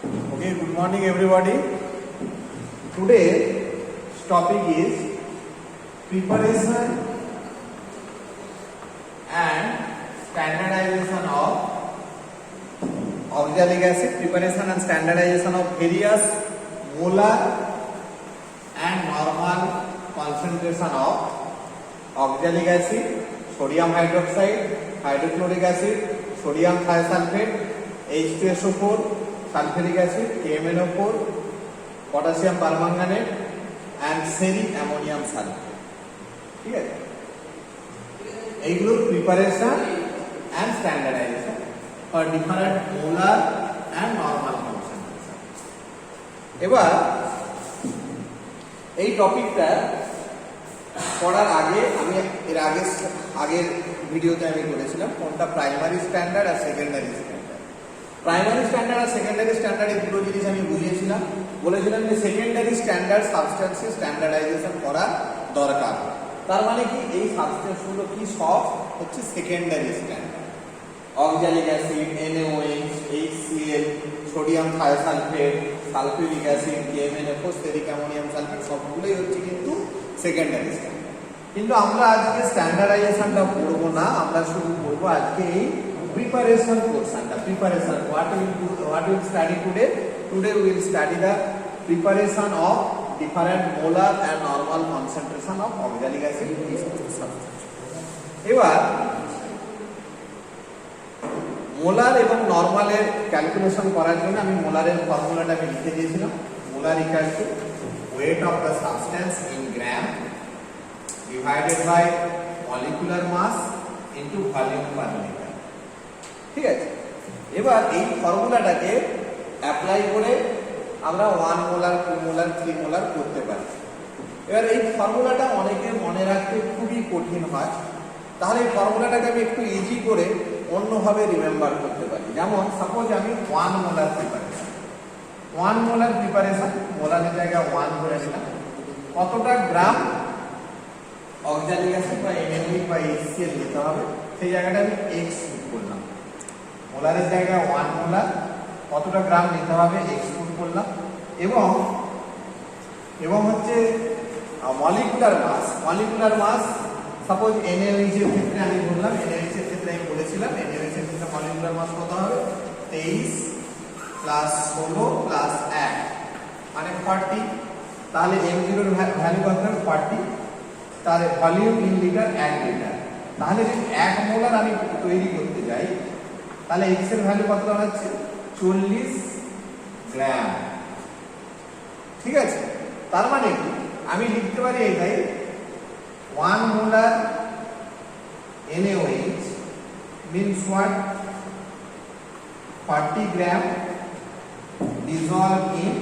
Okay, good morning everybody. Today's topic is preparation and standardization of oxalic acid, preparation and standardization of various molar and normal concentration of oxalic acid, sodium hydroxide, hydrochloric acid, sodium thiosulfate, H2SO4, sulfuric acid, KMNO4, potassium permanganate and seri ammonium sulfate. ঠিক আছে, এইগুলো preparation and standardization for different molar and normal concentration. এবার এই টপিকটা পড়ার আগে আমি এর আগের ভিডিওতে আমি বলেছিলাম কোনটা প্রাইমারি স্ট্যান্ডার্ড আর সেকেন্ডারি স্ট্যান্ডার্ড। প্রাইমারি স্ট্যান্ডার্ড আর সেকেন্ডারি স্ট্যান্ডার্ড এই দুটো জিনিস আমি বুঝিয়েছিলাম, বলেছিলাম যে সেকেন্ডারি স্ট্যান্ডার্ড সাবস্টেন্সের স্ট্যান্ডার্ডাইজেশন করা দরকার। তার মানে কি এই সাবস্টেন্সগুলো কি সব হচ্ছে secondary standard. Oxalic acid, NaOH, HCl, sodium thiosulphate, sulphuric acid, KMNO4, steric ammonium sulphate সবগুলোই হচ্ছে কিন্তু সেকেন্ডারি স্ট্যান্ডার্ড। কিন্তু আমরা আজকে স্ট্যান্ডার্ডাইজেশনটা পড়বো না, আমরা শুরু করবো আজকে এই preparation portion. The preparation, what we will study today we will study the preparation of different molar and normal concentration of oxalic acid in this substance. এবার মোলার এবং নরমালের ক্যালকুলেশন করার জন্য আমি মোলারের ফর্মুলাটা আমি লিখে দিয়েছিলাম। Molar equal two weight of the substance in gram divided by molecular mass into volume per liter. ঠিক আছে, এবার এই ফর্মুলাটাকে অ্যাপ্লাই করে আমরা 1 মোলার, 2 মোলার, 3 মোলার করতে পারি। এবার এই ফর্মুলাটা অনেকের মনে রাখতে খুবই কঠিন হয়, তাহলে এই ফর্মুলাটাকে আমি একটু ইজি করে অন্যভাবে রিমেম্বার করতে পারি। যেমন সাপোজ আমি 1 মোলার প্রিপারেশন, 1 মোলার প্রিপারেশন, মোলারের জায়গায় 1 ধরে নিলাম, কতটা গ্রাম অক্সালিক অ্যাসিড বা NaOH বা HCl নিতে হবে সেই জায়গাটা আমি x পুট করলাম। মোলারের জায়গায় 1 মোলার কতটা গ্রাম নিতে হবে x পুট করলাম, এবং হচ্ছে মলিকুলার মাস সাপোজ NaOH এর ক্ষেত্রে আমি বললাম, NaOH এর ক্ষেত্রে আমি বলেছিলাম NaOH এর ক্ষেত্রে মলিকুলার মাস কত হবে 23 প্লাস 16 প্লাস 1 মানে 40, তাহলে M0 এর ভ্যালু কত হবে 40, তাহলে ভলিউম ইন লিটার 1 লিটার। তাহলে যদি 1 মোলার আমি তৈরি করতে যাই তাহলে x এর ভ্যালু কত দাঁড়াচ্ছে 40 গ্রাম। ঠিক আছে, তার মানে কি আমি লিখতে পারি এটাই 1 molar NaOH means what 40 gram dissolved in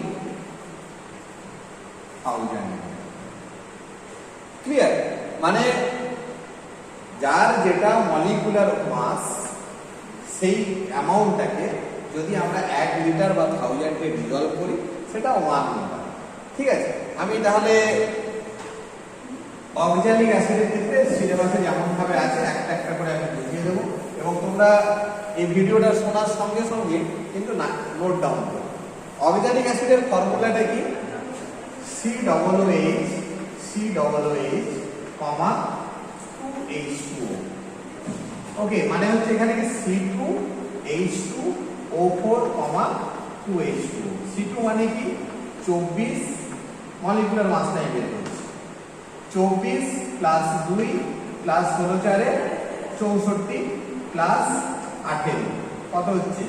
1000. Clear, মানে যার যেটা মলিকুলার মাস সেই অ্যামাউন্টটাকে যদি আমরা 1 লিটার বা 1000-এ ডিজলভ করি সেটা 1 মোলার। ঠিক আছে, আমি তাহলে অক্সালিক অ্যাসিডের ক্ষেত্রে সিলেবাসে যেমন ভাবে আছে একটা একটা করে আমি বুঝিয়ে দেবো, এবং তোমরা এই ভিডিওটা শোনার সঙ্গে সঙ্গে কিন্তু নোট ডাউন করো। অক্সালিক অ্যাসিডের ফর্মুলাটা কি COOH, COOH, 2H2O। ওকে, মানে হচ্ছে এখানে কি C2H2O4, 2H2O। C2 মানে কি 24, মলিকুলার মাস নাই বের করছি, 24 প্লাস 2 প্লাস 16 4 64 প্লাস 18 কত হচ্ছে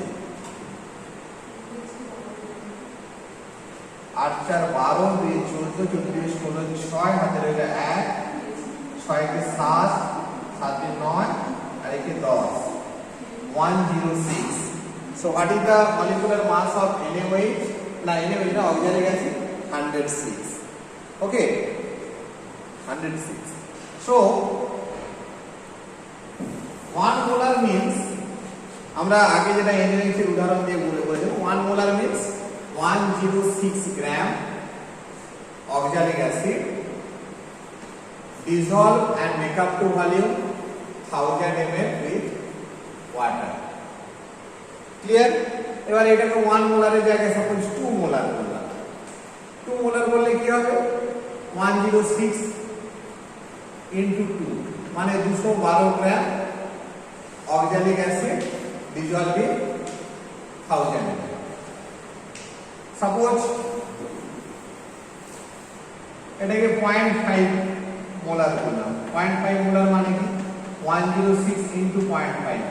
8 4 12 2 14 34 16 6 হাতে রইল 1 6 কে 7 7 কে 9 আর একে 10 106। So what is the molecular mass of NaOH? NaOH na oxalic acid 106. Okay, 106. So 1 molar means আমরা আগে যেটা NaOH এর উদাহরণ দিয়ে বলেছিলাম 1 molar means 106 gram oxalic acid dissolve and make up to volume 1000 ml with water. Clear? এবার এটাকে 1 মোলারের জায়গায় সাপোজ 2 মোলার করলাম। 2 মোলার করলে কি হবে 106 ইনটু 2 মানে 212 gram oxalic acid dissolve in 1000 ml। Suppose এটাকে 0.5 মোলার করলাম। 0.5 মোলার মানে কি 106 ইনটু 0.5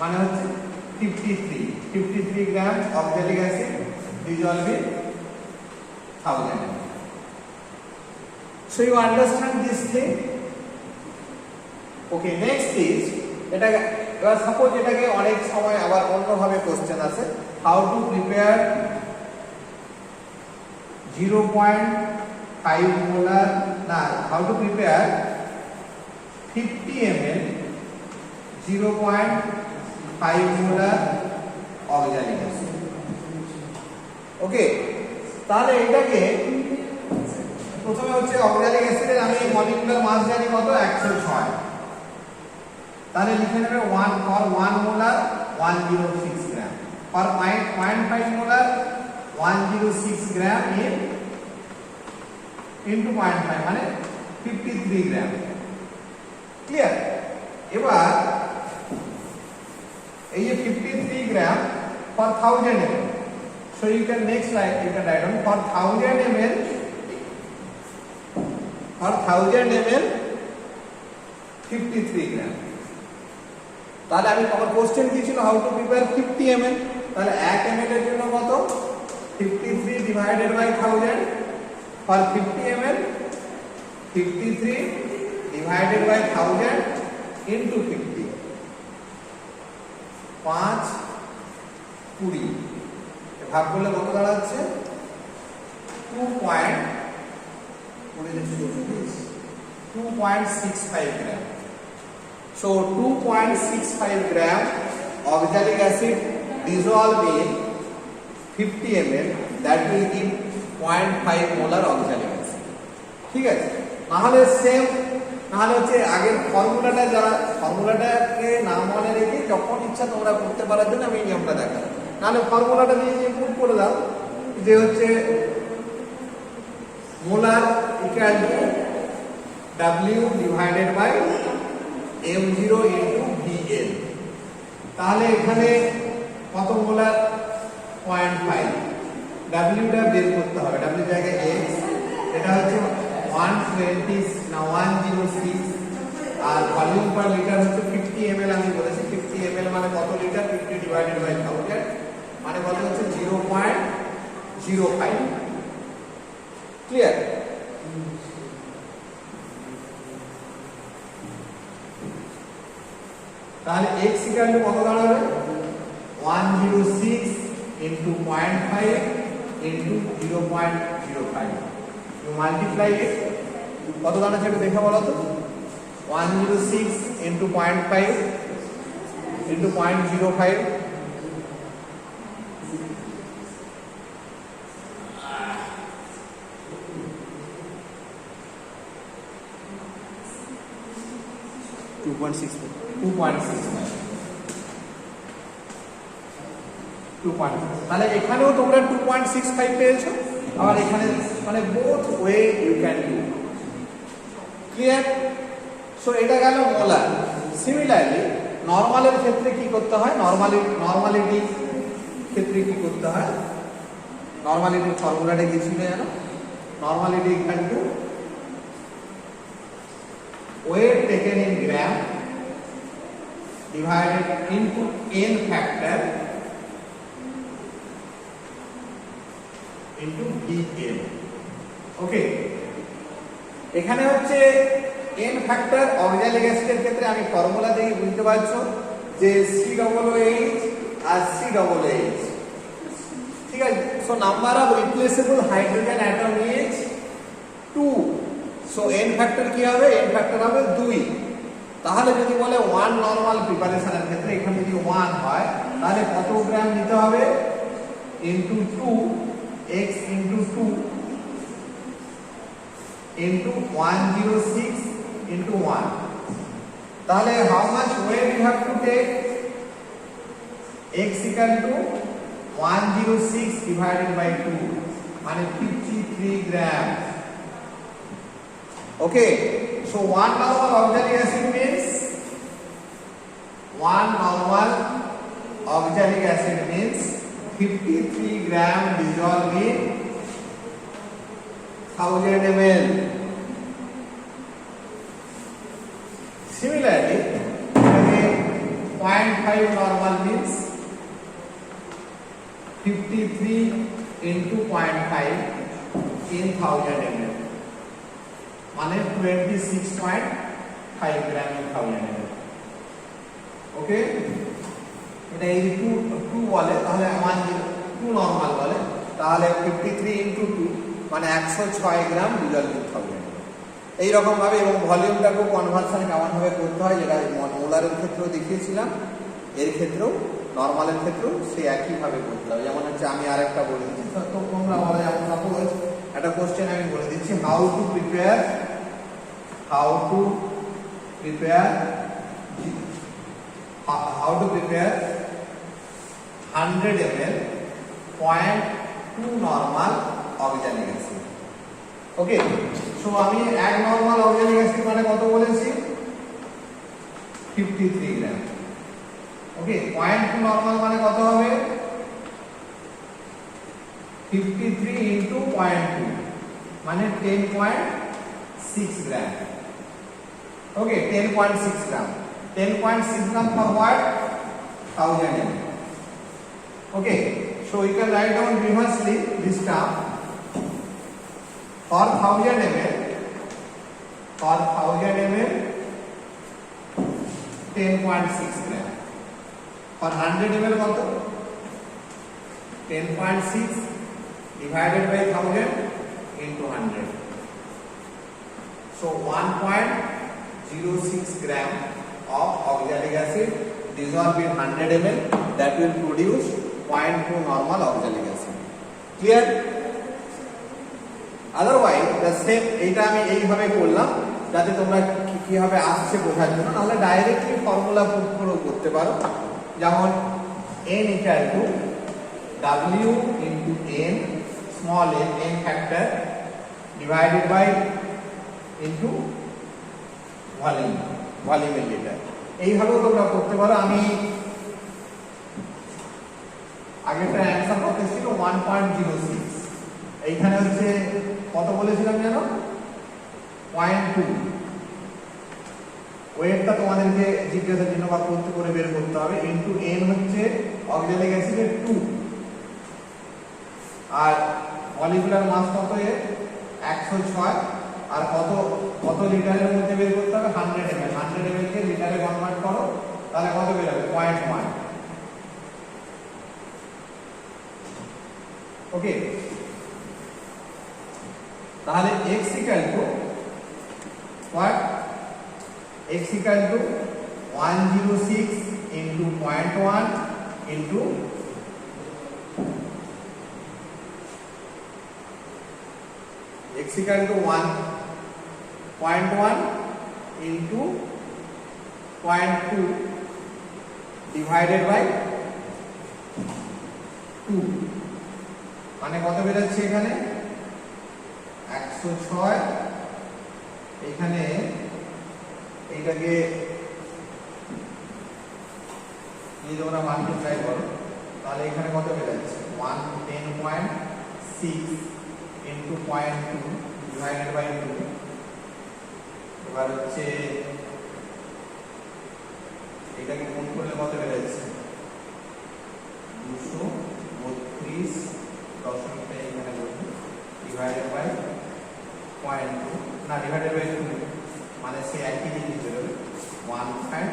মানে হচ্ছে 53 gram oxalic acid dissolve in 1000 ml। So you understand this thing? Okay, next is এটা এবার সাপোজ এটাকে অনেক সময় আবার অন্যভাবে কোশ্চেন আছে, হাউ টু প্রিপেয়ার 0.5 মোলার না how to prepare 50 ml 0.5 molar oxalic acid. Okay, তাহলে এটাকে প্রথমে হচ্ছে অক্সালিক অ্যাসিডের আমি মলিকুলার মাস জানি কত 106, তাহলে লিখে নেবে 1 for 1 molar 106 gram, for 0.5 molar 106 gram into 0.5 মানে 53 গ্রাম। ক্লিয়ার? এবার এই যে 53 গ্রাম for 1000 ml, so you can next write down for 1000 ml for 1000 ml 53 গ্রাম। তাহলে আমি আমার কোশ্চেন কি ছিল, হাউ টু প্রিপেয়ার 50 ml, তাহলে 1 ml এর জন্য কত 53 divided by 1000 for 50 ml 53 divided by 1000 into 50 5 20 ভাগ করলে কত দাঁড়াচ্ছে 2.65 গ্রাম। So 2.65 gram oxalic acid dissolved in 50 ml, that will give 0.5 molar oxalic acid। ঠিক আছে, নাহলে সেম নাহলে হচ্ছে আগের ফর্মুলাটা যারা ফর্মুলাটাকে না মনে রেখে যখন ইচ্ছা তোমরা করতে পারার জন্য আমি নিয়মটা দেখালাম। নাহলে ফর্মুলাটা দিয়ে ইনপুট করে দাও যে হচ্ছে molar equal to W divided by M0 into VL। তাহলে এখানে কত মোলার 0.5, W টা বের করতে হবে, W জায়গায় X, এটা হচ্ছে 120 না 106 আর ভলিউম পার লিটার হচ্ছে 50 ml। আমি বলেছি 50 ml মানে কত লিটার, 50 ডিভাইডেড বাই 1000 মানে কত হচ্ছে 0.05। ক্লিয়ার? তাহলে x ইকুয়াল টু কত দাঁড়াবে 106 into 0.5 into 0.05, you multiply it, কত দাঁড়াচ্ছে একটু দেখে বলো তো, 106 ইনটু 0.5 ইনটু 0.05 2.65। তাহলে এখানেও তোমরা 2.65 পেয়েছো, আবার এখানে মানে both way you can do. Clear? So এটা গেল মোলার। সিমিলারলি নরমালের ক্ষেত্রে কি করতে হয়, নরমালিটি ক্ষেত্রে কি করতে হয়, নরমালিটির ফর্মুলাটা কি ছিল জানো, normality equal to weight taken in gram divided into n factor into Vn। ওকে, এখানে হচ্ছে n ফ্যাক্টর অক্সালিক অ্যাসিডের ক্ষেত্রে আমি ফর্মুলা দেখে বুঝতে পারছো যে COOH আর COOH। ঠিক আছে, so number of replaceable hydrogen atom is 2। So n factor কি হবে, n ফ্যাক্টর হবে 2। তাহলে যদি বলে 1 নরমাল প্রিপারেশনের ক্ষেত্রে এখানে যদি 1 হয় তাহলে কত গ্রাম নিতে হবে into 2 x into 2 into 106 into 1। তাহলে how much weight you have to take x equal to 106 divided by 2 মানে 53 grams. Okay, so one normal oxalic acid means one normal oxalic acid means 53 gram dissolved in 1000 ml. Similarly, 0.5 normal means 53 into 0.5 in 1000 ml মানে 26.5 gram in 1000 ml. ওকে, এটা এই 2 বলে তাহলে 2 normal বলে তাহলে 53 into 2 মানে 106 গ্রাম dissolved in 1000 এই রকম ভাবে। এবং ভলিউমটাকে কনভার্সন কেমন ভাবে করতে হয় যেটা মোলারের ক্ষেত্রেও দেখিয়েছিলাম, এর ক্ষেত্রেও নরমালের ক্ষেত্রেও সে একই ভাবে করতে হবে। যেমন হচ্ছে আমি আরেকটা বলে দিচ্ছি, তো তোমরা বলে যেমন সাপোজ একটা কোশ্চেন আমি বলে দিচ্ছি, how to prepare 100 ml 0.2 normal oxalic acid. Okay, so আমি এক নরমাল অক্সালিক অ্যাসিড মানে কত বলেছি 53 গ্রাম। ওকে, 0.2 নরমাল মানে কত হবে 53 into 0.2 মানে 10.6 গ্রাম। ওকে, 10.6 গ্রাম, 10.6 gram for what 1000 ml. Okay, so you can write down reversely this term for 1000 ml 10.6 gram, for 100 ml কত 10.6 divided by 1000 into 100, so 1.06 gram of oxalic acid dissolved in 100 ml that will produce 0.2 normal oxalic acid. Clear? Otherwise the same, এইটা আমি এইভাবে করলাম যাতে তোমরা কিভাবে আসছে বোঝার জন্য, নাহলে ডাইরেক্টলি ফর্মুলা পুট করে করতে পারো। যেমন n equal to w into n small n factor divided by into volume in liter, এইভাবেও তোমরা করতে পারো। আমি আগেরটা অ্যানসার কত ছিল 1.06, এইখানে হচ্ছে কত বলেছিলাম জানো 0.2। ওয়েটটা তোমাদেরকে জিজ্ঞাসার জন্য বা করতে করে বের করতে হবে, ইনটু n হচ্ছে অক্সালিক অ্যাসিডের 2 আর মলিকুলার মাস কত এর 106 আর কত লিটারের মধ্যে বের করতে হবে 100 ml। 100 ml কে লিটারে কনভার্ট করো তাহলে কত বের হবে 0.1। ওকে, তাহলে x equal to what x equal to 106 into 0.1 into x equal to 1.1 into 0.2 divided by 2 মানে কত বেরোচ্ছে এখানে 106। এখানে এইটাকে নিয়ে তোমরা মাল্টিপ্লাই করো তাহলে এখানে কত বেরোচ্ছে 110.6 into 0.2 divided by 2, এবার হচ্ছে এটাকে গুণ করলে কত বেরোচ্ছে 232 দশমিকটা এখানে বলবো divided by 0.2 না divided by 2 মানে সে একই জিনিস বেরোবে 1.06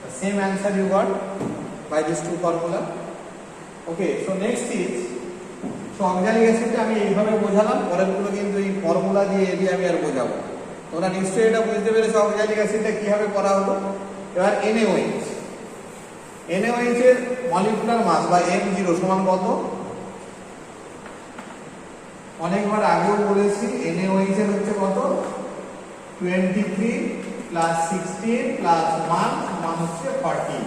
the same answer you got by these two formula. Okay, so next is, so oxalic অ্যাসিডটা আমি এইভাবে বোঝালাম, পরেরগুলো কিন্তু এই ফর্মুলা দিয়ে আমি আর বোঝাবো। তোমরা নিশ্চয়ই এটা বুঝতে পেরেছো অক্সালিক অ্যাসিডটা কিভাবে করা হলো। এবার NaOH, NaOH এর মলিকুলার মাস বা M0 সমান কত? অনেকবার আগেও বলেছি NaOH এর হচ্ছে কত 23 প্লাস 16 প্লাস 1 সমান হচ্ছে 40।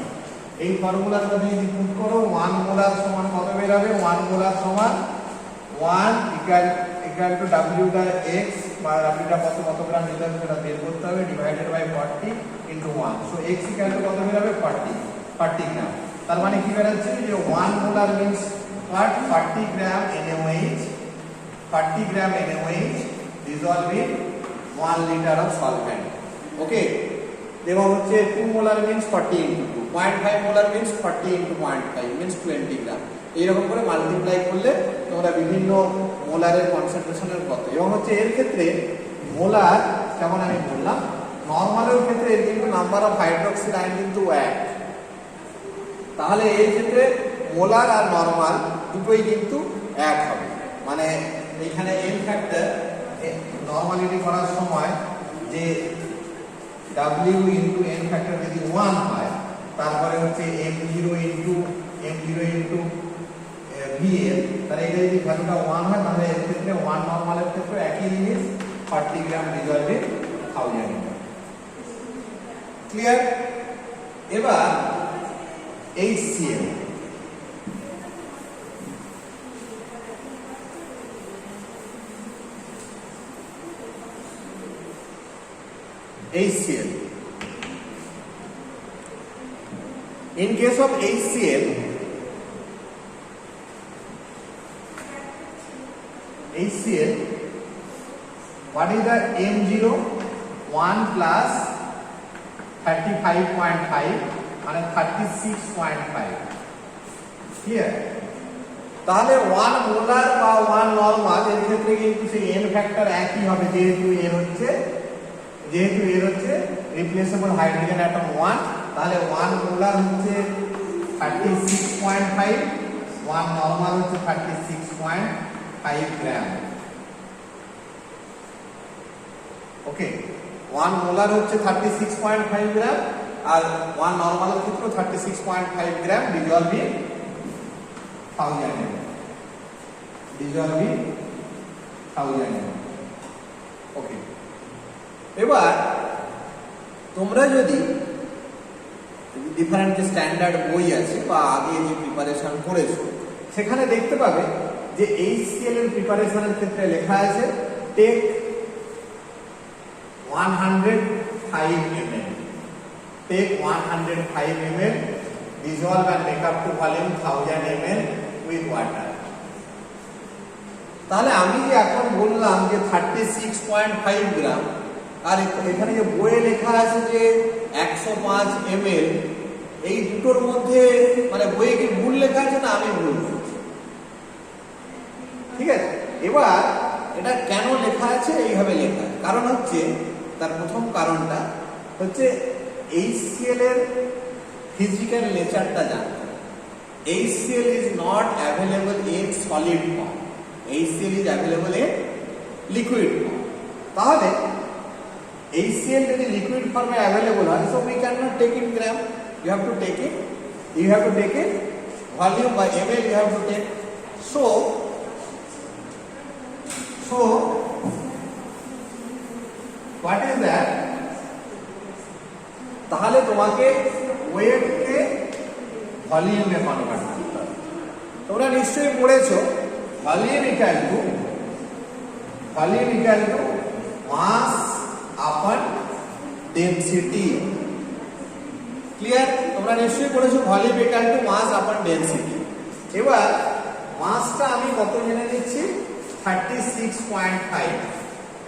এই ফর্মুলার মধ্যে যদি পুট করো 1 মোলার সমান কত বের হবে? 1 মোলার সমান 1 ইকুয়াল টু W দ্বারা x বা W টা কত গ্রাম নিতে হবে সেটা বের করতে হবে, divided by 40 into 1। So x equal to কত বের হবে? 40 গ্রাম। তার মানে কি বেরাচ্ছে যে 1 molar means what? 40 gram NaOH, 40 gram NaOH dissolved in 1 liter of solvent. ওকে, এবং হচ্ছে 2 molar means 40 into 2, 0.5 molar means 40 into 0.5 means 20 গ্রাম। এইরকম করে মাল্টিপ্লাই করলে তোমরা বিভিন্ন মোলারের কনসেন্ট্রেশনের কত। এবং হচ্ছে এর ক্ষেত্রে মোলার যেমন আমি বললাম, নরমালের ক্ষেত্রে এর কিন্তু নাম্বার অফ হাইড্রোক্সিল আয়ন কিন্তু 1। তাহলে এই ক্ষেত্রে মোলার আর নরমাল দুটোই কিন্তু 1 হবে। মানে এখানে এন ফ্যাক্টর নরমালিটি করার সময় যে W ইনটু এন ফ্যাক্টর যদি 1 হয়, তারপরে হচ্ছে M0 ইনটু VL, তাহলে এটা যদি ভ্যালুটা 1 হয় তাহলে এর ক্ষেত্রে 1 নরমালের ক্ষেত্রে একই জিনিস 40 গ্রাম ডিজলভড ইন 1000 লিটার। ক্লিয়ার? এবার HCl, in case of HCl, what is the M0? 1 plus 35.5 মানে 36.5। ক্লিয়ার? তাহলে 1 মোলার বা 1 নরমাল এর ক্ষেত্রে কিন্তু সেই এন ফ্যাক্টর একই হবে, যেহেতু এর হচ্ছে রিপ্লেসেবল হাইড্রোজেন অ্যাটম 1। তাহলে 1 মোলার হচ্ছে 36.5, 1 নরমাল হচ্ছে 36.5 গ্রাম। ওকে, 1 মোলার হচ্ছে 36.5 গ্রাম আর 1 নরমালের ক্ষেত্রে 36.5 গ্রাম ডিজলভ ইন 1000 ml। ওকে, এবার তোমরা যদি ডিফারেন্ট যে স্ট্যান্ডার্ড বই আছে বা আগে যে প্রিপারেশন করেছো সেখানে দেখতে পাবে যে HCl এর প্রিপারেশনের ক্ষেত্রে লেখা আছে take 105 ml, take 105 ml, dissolve and make up to volume 1000 ml with water। তাহলে আমি যে এখন বললাম যে 36.5 গ্রাম, আর এখানে যে বইয়ে লেখা আছে যে 105 ml, এই দুটোর মধ্যে মানে বইয়ে কি ভুল লেখা আছে না আমি ভুল বলছি? ঠিক আছে, এবার এটা কেন লেখা আছে এইভাবে লেখা? কারণ হচ্ছে, তার প্রথম কারণটা হচ্ছে HCl এর ফিজিক্যাল নেচারটা জানতে হবে। HCl is not available in solid form, HCl is available in liquid form। তাহলে HCl যদি লিকুইড ফর্মে অ্যাভেলেবল হয়, so we cannot take in gram, you have to take it volume by ml, you have to take। so what is that? তাহলে তোমাকে ওয়েটকে ভলিউমে convert করতে হবে। তোমরা নিশ্চয়ই পড়েছো volume equal to mass upon density. Clear? তোমরা নিশ্চয়ই পড়েছো volume equal to mass upon density. এবার মাসটা আমি কত জেনে নিচ্ছি? 36.5।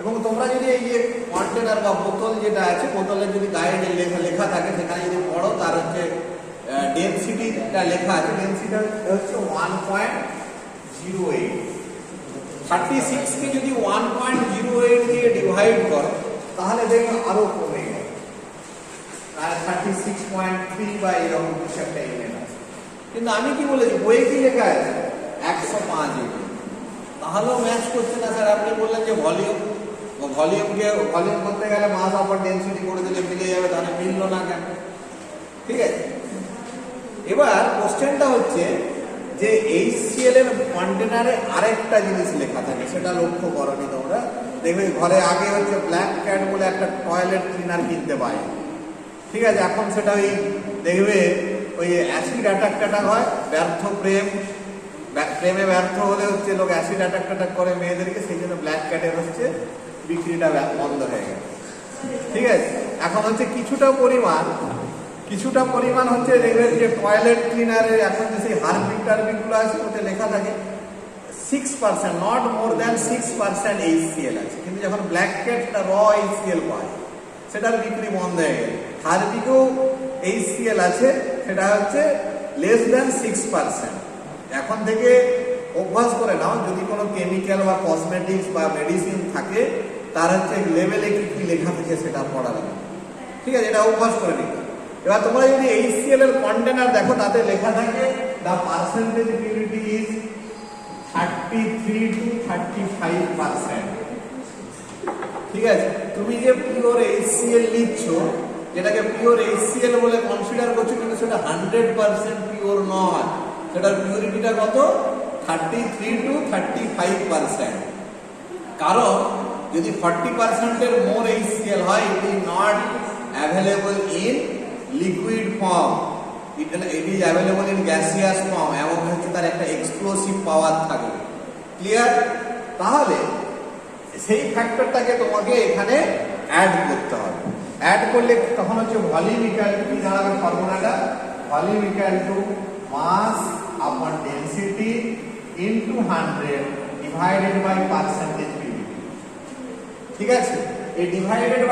এবং তোমরা যদি এই যে কন্টেনার বা বোতল যেটা আছে, বোতলের যদি গায়ে যে লেখা থাকে সেখানে যদি পড়ো, তার হচ্ছে ডেনসিটিটা লেখা আছে, ডেনসিটি হচ্ছে 1.08। 36 কে যদি 1.08 দিয়ে ডিভাইড করো তাহলে দেখবে আরো কমে গেল, আর 36.3 বা এরকম কিছু একটা ইমেল আছে। কিন্তু আমি কি বলেছি, বইয়ে কি লেখা আছে? 105 ml। তাহলেও ম্যাচ করছে না স্যার। আপনি বললেন যে ভলিউম করতে গেলে মাস আপন ডেনসিটি করে দিলে মিলে যাবে, তাহলে মিললো না কেন? ঠিক আছে, এবার কোশ্চেনটা হচ্ছে যে HCl এর কন্টেনারে আরেকটা জিনিস লেখা থাকে, সেটা লক্ষ্য করনি তোমরা। দেখবে ঘরে আগে হচ্ছে ব্ল্যাক ক্যাট বলে একটা টয়লেট ক্লিনার কিনতে পায়, ঠিক আছে, এখন সেটা ওই দেখবে ওই অ্যাসিড অ্যাটাক ট্যাটাক হয়, ব্যর্থ প্রেমে ব্যর্থ হলে হচ্ছে লোক অ্যাসিড অ্যাটাক ট্যাটাক করে মেয়েদেরকে, সেই জন্য ব্ল্যাক ক্যাটের হচ্ছে বিক্রিটা বন্ধ হয়ে গেছে, ঠিক আছে। এখন হচ্ছে কিছুটা পরিমাণ হচ্ছে দেখবেন যে টয়লেট ক্লিনারে এখন যে সেই হারপিক টারপিকগুলো আছে ওতে লেখা থাকে 6%, নট মোর দ্যান 6% HCl আছে, কিন্তু যখন ব্ল্যাক ক্যাটটা র HCl পায় সেটার বিক্রি বন্ধ হয়ে গেছে। হারপিকেও HCl আছে, সেটা হচ্ছে লেস দ্যান 6%। এখন থেকে অভ্যাস করে নাও, যদি কোনো কেমিক্যাল বা কসমেটিক্স বা মেডিসিন থাকে তার হচ্ছে লেভেলে কি কি লেখা থাকে সেটা পড়া লাগবে, ঠিক আছে, এটা অভ্যাস করে নিতে। এবার তোমরা যদি HCl এর কন্টেনার দেখো তাতে লেখা থাকে the percentage purity is 33 to 35%, ঠিক আছে। তুমি যে পিওর HCl নিচ্ছ, যেটাকে পিওর HCl বলে কনসিডার করছো, কিন্তু সেটা 100% পিওর নয়, সেটার পিউরিটিটা কত 33 to 35%। কারণ যদি 40% এর মোর HCl হয়, it is not available in liquid form, it is available in gaseous form, এবং হচ্ছে তার একটা এক্সপ্লোসিভ পাওয়ার থাকবে, ক্লিয়ার। তাহলে সেই ফ্যাক্টরটাকে তোমাকে এখানে অ্যাড করতে হবে। অ্যাড করলে তখন হচ্ছে ভলিউম ইকুয়াল টু, কি দাঁড়াবে ফর্মুলাটা, volume equal to mass upon density into 100 divided by percentage purity, ঠিক আছে। এই ডিভাইডেড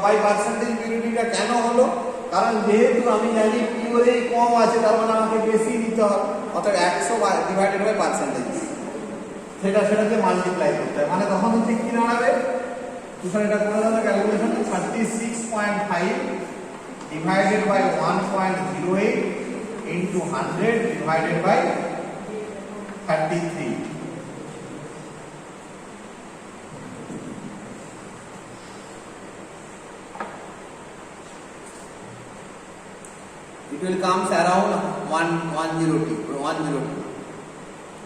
বাই পার্সেন্টেজ পিউরিটিটা কেন হলো, কারণ যেহেতু আমি জানি পিওরেই কম আছে, তার মানে আমাকে বেশি দিতে হবে, অর্থাৎ 100 ডিভাইডেড বাই পার্সেন্টেজ সেটাকে মাল্টিপ্লাই করতে হবে, মানে তখন হচ্ছে কি দাঁড়াবে, তুষার এটা করে দাও calculation, 36.5 divided by 1.08 into 100 divided by 33। It will comes around 102.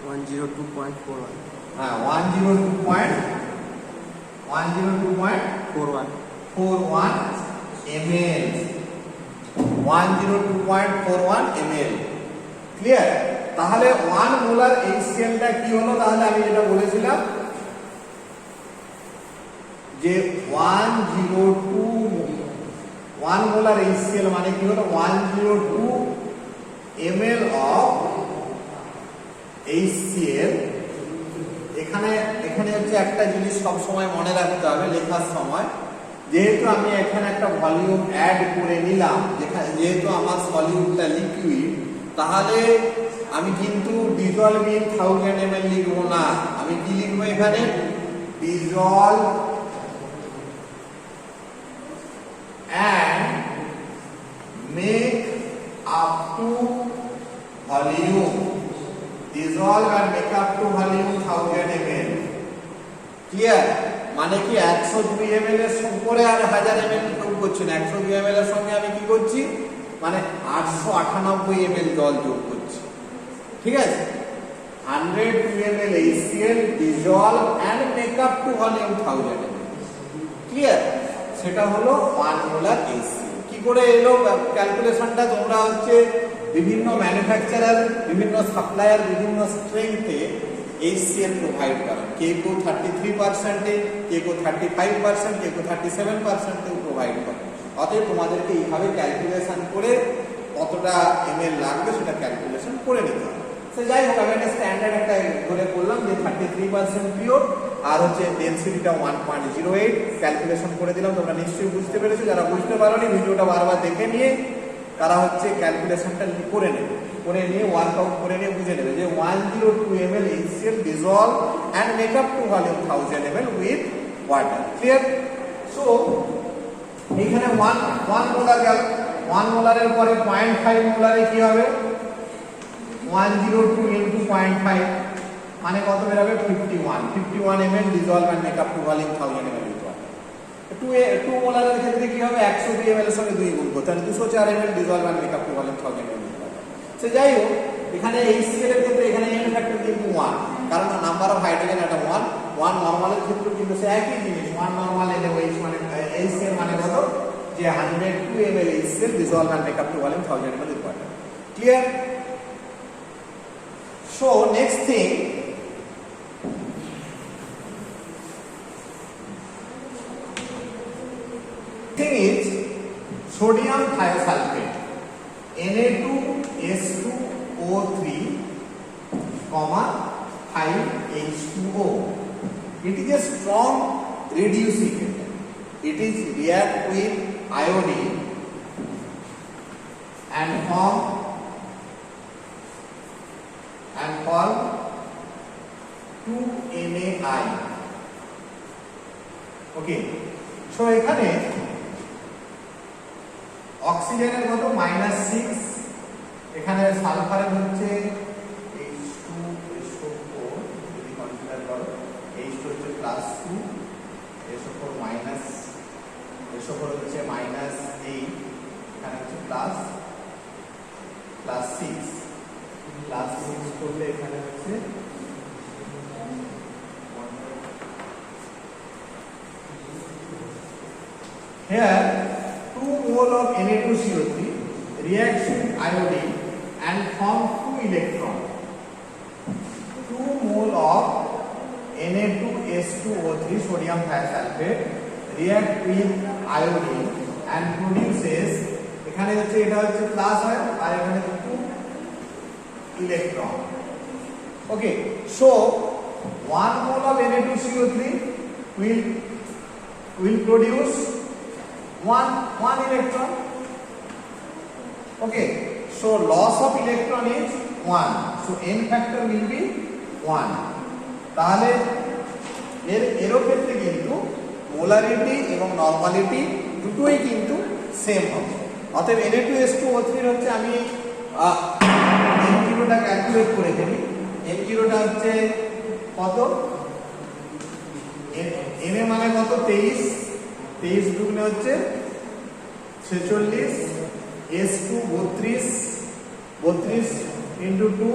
102.41. 102.41 ml, 102.41 ml, clear. তাহলে 1 মোলার HCl টা কি হলো, তাহলে আমি যেটা বলেছিলাম যে 1 মোলার HCl মানে কি হলো, 102 ml অফ HCl। এখানে হচ্ছে একটা জিনিস সব সময় মনে রাখতে হবে লেখার সময়, যেহেতু আমি এখানে একটা ভলিউম অ্যাড করে নিলাম, যেহেতু আমার সলিউটটা লিকুইড, তাহলে আমি কিন্তু ডিজলভ ইন 1000 ml লিখবো না, আমি কি লিখবো এখানে, dissolved and make up to volume, dissolve and make up to volume 1000 ml, clear. মানে কি 102 ml এর উপরে আর 1000 ml যোগ করছি না, 102 ml এর সঙ্গে আমি কি করছি, মানে 898 ml জল যোগ করছি, ঠিক আছে। 102 ml HCl dissolve and make up to volume 1000 ml, clear. সেটা হলো 1 মোলার HCl। কি করে এলো ক্যালকুলেশনটা, তোমরা হচ্ছে বিভিন্ন ম্যানুফ্যাকচারার, বিভিন্ন সাপ্লায়ার, বিভিন্ন স্ট্রেংথে HCl প্রোভাইড করেন, কেউ 33%, কেউ 35%, কেউ 37% প্রোভাইড করে। অতএব তোমাদেরকে এইভাবে ক্যালকুলেশন করে কতটা ml লাগবে সেটা ক্যালকুলেশন করে নিতে হবে। সে যাই হোক, আমি একটা স্ট্যান্ডার্ড একটা ধরে করলাম যে 33% পিওর, আর হচ্ছে ডেনসিটিটা 1.08 ক্যালকুলেশন করে দিলাম। তোমরা নিশ্চয়ই বুঝতে পেরেছো, যারা বুঝতে পারোনি ভিডিওটা বারবার দেখে নিয়ে তারা হচ্ছে ক্যালকুলেশনটা করে নেবে, করে নিয়ে ওয়ার্কআউট করে নিয়ে বুঝে নেবে যে 102 ml HCl dissolve and make up to volume 1000 ml with water, clear। So এখানে 1 মোলার গেল, 1 মোলারের পরে 0.5 মোলারে কি হবে, 102 into 0.5 মানে কত বেরোবে, 51 ml dissolve and make up to volume 1000 ml with water। 2 মোলারের ক্ষেত্রে কি হবে, 102 ml এর সঙ্গে 2 গুণ করতে হবে, 204 ml dissolve and make up to volume 1000 ml with water। সে যাই হোক, এখানে HCl এর ক্ষেত্রে এখানে n ফ্যাক্টর কিন্তু 1, কারণ নাম্বার অফ হাইড্রোজেন এটা 1, 1 নরমালের ক্ষেত্রে কিন্তু সে একই জিনিস 1 নরমাল NaOH মানে H এর মানে কত যে 102 ml H এর dissolve and make up to volume 1000 ml with water. Clear? So next thing is sodium thiosulfate Na2S2O3 5H2O. It is a strong reducing agent. It is react with iodine and form 2NaI. Okay, so এখানে অক্সিজেনের কত -6, এখানে সালফারের হচ্ছে H2SO4 যদি consider করো H2 হচ্ছে +2 SO4 minus SO4 হচ্ছে -8 এখানে হচ্ছে +6 করলে এখানে হচ্ছে here 2 mole of Na2CO3 reacts with iodine and form 2 electrons. 2 mole of Na2S2O3 sodium thiosulfate react with iodine and produces এখানে হচ্ছে এটা হচ্ছে প্লাস হয় আর এখানে 2 electron. Okay, so 1 mole of Na2CO3 will produce one electron. Okay, so loss of electron is 1, so n factor will be 1. তাহলে এর ক্ষেত্রে কিন্তু মোলারিটি এবং নরমালিটি দুটোই কিন্তু সেম হবে। অতএব Na2S2O3 হচ্ছে আমি n0টা ক্যালকুলেট করে দিই। n0টা হচ্ছে কত, n এর মানে কত 23 দুগুণে হচ্ছে 46, S2 32 into 2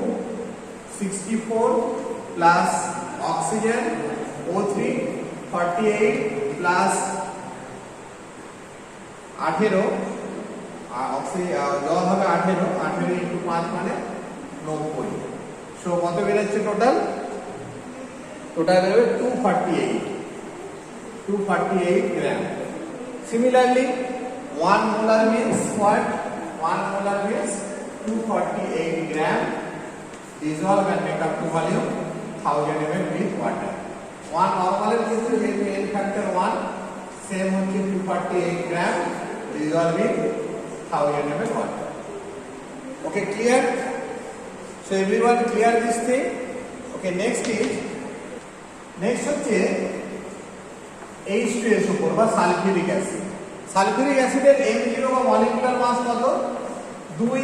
64 plus oxygen O3 48 plus 18 জল হবে 18 into 5 মানে 90। সো কত বেরোচ্ছে টোটাল বেরোবে 248 গ্রাম। Similarly 1 molar means what? 1 molar means 248 gram dissolve and make up to volume 1000 ml with water. 1 normal এর ক্ষেত্রে যেহেতু n factor 1 সেম হচ্ছে 248 gram dissolve with 1000 ml water. Okay, clear? So everyone clear this thing? Okay, next হচ্ছে H2SO4 বা sulphuric acid. Sulphuric অ্যাসিডের M0 বা molecular মাস কত? 2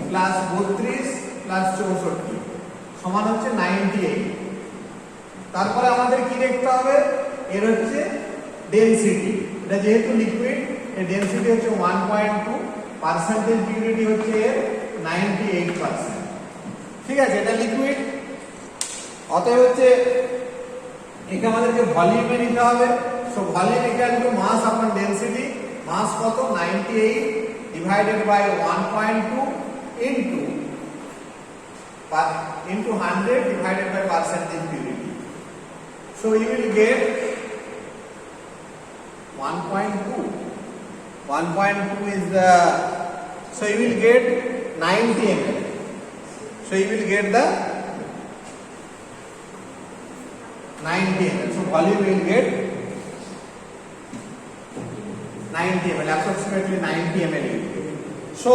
plus 32 plus 64 সমান হচ্ছে 98। তারপরে আমাদের কি দেখতে হবে, এর হচ্ছে ডেনসিটি। এটা যেহেতু লিকুইড এর ডেনসিটি হচ্ছে 1.2, পার্সেন্টেজ পিউরিটি হচ্ছে এর 98%। ঠিক আছে, এটা লিকুইড। অতএব হচ্ছে একে আমাদেরকে ভলিউমে নিতে হবে। So volume equal to mass upon density. Mass কত? 98 ডিভাইডেড বাই 1.2 ইনটু 100 divided by percentage purity. So you will get 1.2. 1.2 is the, so you will get 90 ml. So you will get the 90 ml. So volume will get 90 ml, approximately 90 ml. So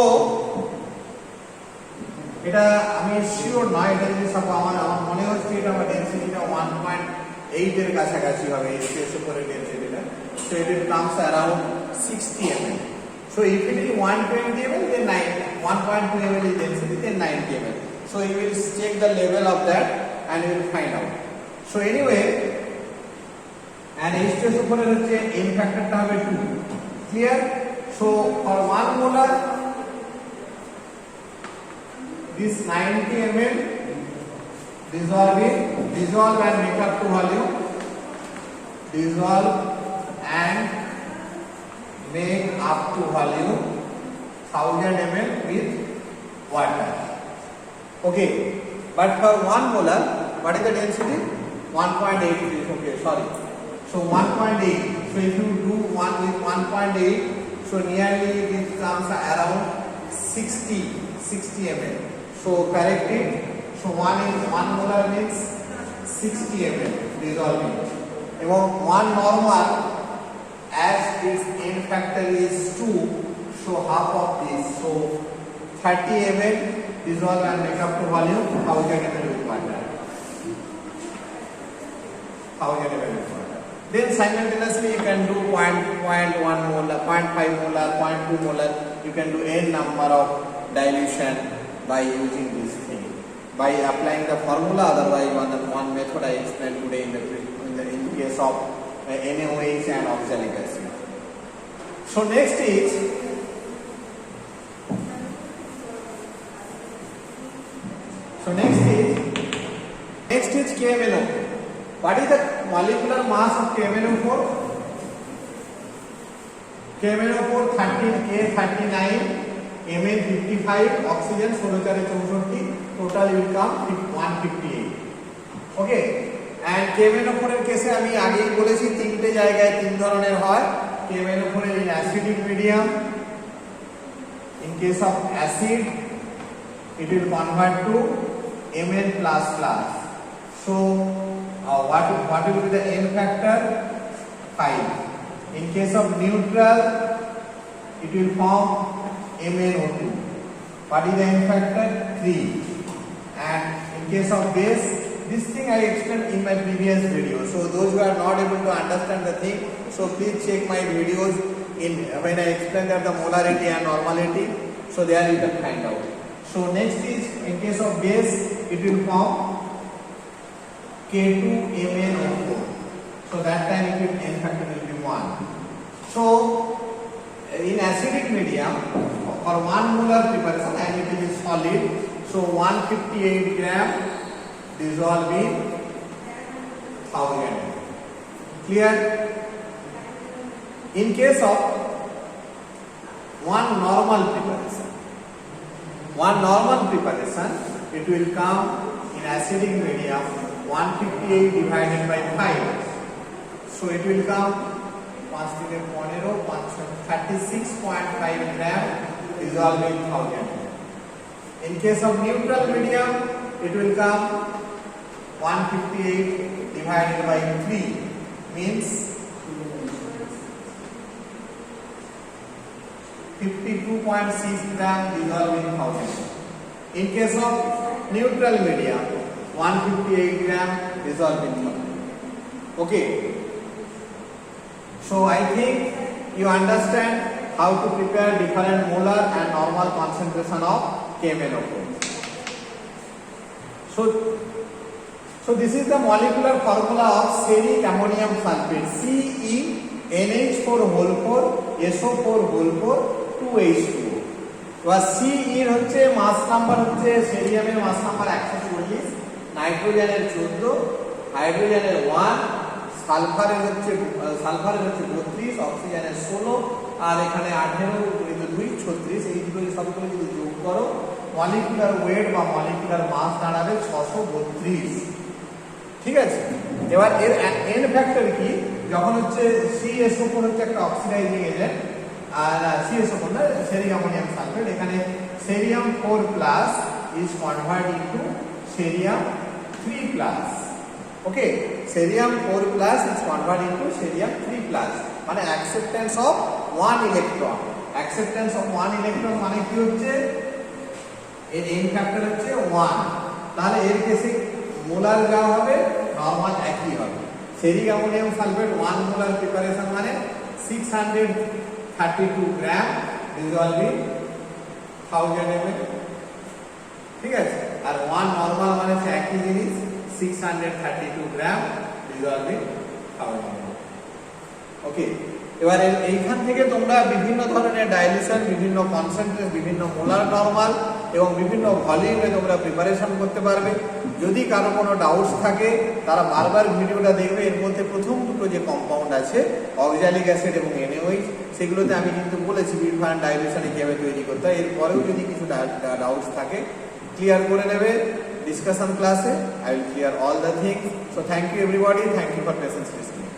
এটা আমি sure নয়, এটা যদি সব আমার মনে হচ্ছে এটা আমার ডেনসিটিটা 1.8 এর কাছাকাছি হবে H2SO4 এর ডেনসিটিটা। So it will comes around 60 ml. So if it is 120 ml then 1.2 ml is density, then 90 ml. So you will check the level of that and you will find out. So anyway, and H2SO4 এর হচ্ছে n factorটা হবে 2. Clear? So for 1 molar this 90 ml dissolve and make up to volume dissolve and make up to volume 1000 ml with water. Okay, but for 1 molar, what is the density? 1.8. Okay, sorry. So 1.8. So if you do 1 with 1.8, so nearly it comes around 60 ml. So correct it. So 1 molar means 60 ml dissolving. এবং 1 normal, as its N factor is 2, so half of this, so 30 ml dissolve and make up to volume 1000 ml with water. 1000 ml with water. Then simultaneously you can do 0.1 molar, 0.5 molar, 0.2 molar. You can do n number of dilution by using this thing, by applying the formula. Otherwise, one method I explained today in the case of NaOH and oxalic acid. So next is KMnO4. What is the molecular mass of KMnO4? KMnO4 13K39, Mn55, oxygen 1664, total will come 158. Okay, and KMnO4 এর কেসে আমি আগেই বলেছি তিনটে জায়গায় তিন ধরনের হয়। KMnO4 in acidic medium, in case of acid it will convert to Mn++. So what will be the N factor? 5. In case of neutral it will form MnO2. What is the N factor? 3. And in case of base, this thing I explained in my previous video. So those who are not able to understand the thing, so please check my videos when I explain that the molarity and normality. So there you can find out. So next is, in case of base, it will form K2MnO4. So that time it will N factor will be 1. So in acidic medium, for 1 molar preparation, and it is solid, so 158 gram dissolve in 1000. Clear? In case of 1 normal preparation, it will come in acidic medium 158 divided by 5. So it will come 36.5 gram dissolved in 1000. In case of neutral medium, it will come 158 divided by 3, means 52.6 gram dissolved in 1000. In case of neutral medium, 158 gram dissolved in 1000. Okay. So I think you understand how to prepare different molar and normal concentration of KMnO4. So this is the molecular formula of ceric ammonium sulfate, CeNH4 SO4 2H2O. এবার C এর হচ্ছে মাস number হচ্ছে সেরিয়ামের মাস number 140, নাইট্রোজেনের 14, হাইড্রোজেনের 1, সালফারের হচ্ছে 32, অক্সিজেনের 16, আর এখানে 18 গুণিত 2 36। এই দুটো সবগুলো যদি যোগ করো মলিকুলার ওয়েট বা মলিকুলার মাস দাঁড়াবে 632। ঠিক আছে, এবার এর এন ফ্যাক্টর কি? যখন হচ্ছে CSO4 হচ্ছে একটা অক্সিডাইজিং এজেন্ট, আর CSO4 না, সেরিক অ্যামোনিয়াম সালফেট, এখানে cerium 4+ is converted into cerium 3+. Okay, cerium 4+ is converted into cerium 3+, মানে acceptance of 1 electron. Acceptance of 1 electron মানে কি হচ্ছে? এর এন ফ্যাক্টর হচ্ছে 1। তাহলে এর কেসে মোলার যা হবে নরমাল একই হবে। সেরিক অ্যামোনিয়াম সালফেট 1 মোলার প্রিপারেশন মানে 632 গ্রাম ডিসলভিং 1000 ml। ঠিক আছে, আর 1 নরমাল মানে একই জিনিস 632 গ্রাম ডিসলভিং 1000 ml। ওকে, এবার এইখান থেকে তোমরা বিভিন্ন ধরনের ডাইলিউশন, বিভিন্ন কনসেন্ট্রেট, বিভিন্ন মোলার নরমাল এবং বিভিন্ন ভলিউমে তোমরা প্রিপারেশন করতে পারবে। যদি কারো কোনো ডাউটস থাকে তারা বারবার ভিডিওটা দেখবে। এর মধ্যে প্রথম দুটো যে কম্পাউন্ড আছে অক্সালিক অ্যাসিড এবং NaOH, সেগুলোতে আমি কিন্তু বলেছি বিউটিফায়ার ডাইলিউশনে কীভাবে তৈরি করতে হয়। এরপরেও যদি কিছু ডাউটস থাকে ক্লিয়ার করে নেবে ডিসকাশন ক্লাসে। I will clear all the things. So thank you everybody. Thank you for patience listening.